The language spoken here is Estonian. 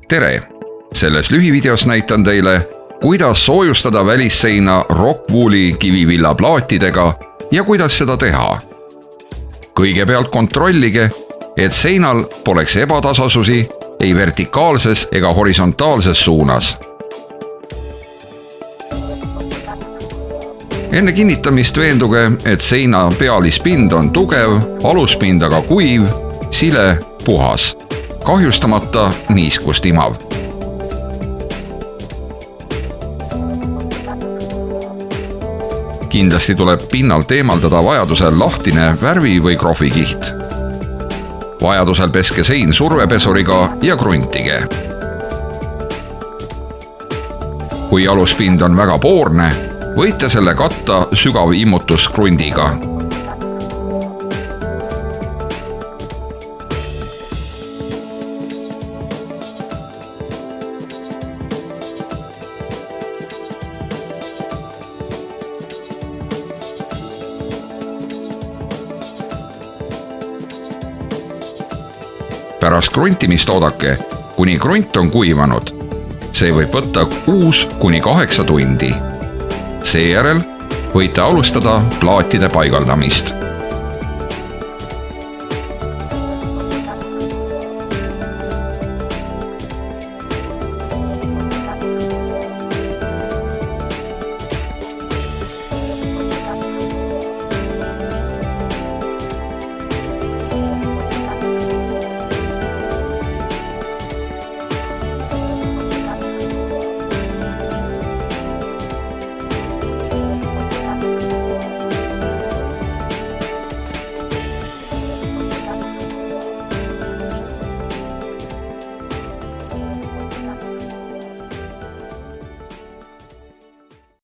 tere! Selles lühivideos näitan teile, kuidas soojustada välisseina Rockwooli kivivillaplaatidega ja kuidas seda teha. Kõigepealt kontrollige, et seinal poleks ebatasasusi ei vertikaalses ega horisontaalses suunas. Enne kinnitamist veenduge, et seina pealispind on tugev, aluspind aga kuiv, sile, puhas, kahjustamata niiskust imav. Kindlasti tuleb pinnalt eemaldada vajadusel lahtine värvi- või krohvikiht. Vajadusel peske sein survepesuriga ja kruntige. Kui aluspind on väga poorne, võite selle katta sügavimmutuskrundiga. Pärast kruntimist oodake, kuni krunt on kuivanud. See võib võtta 6–8 tundi. Seejärel võite alustada plaatide paigaldamist.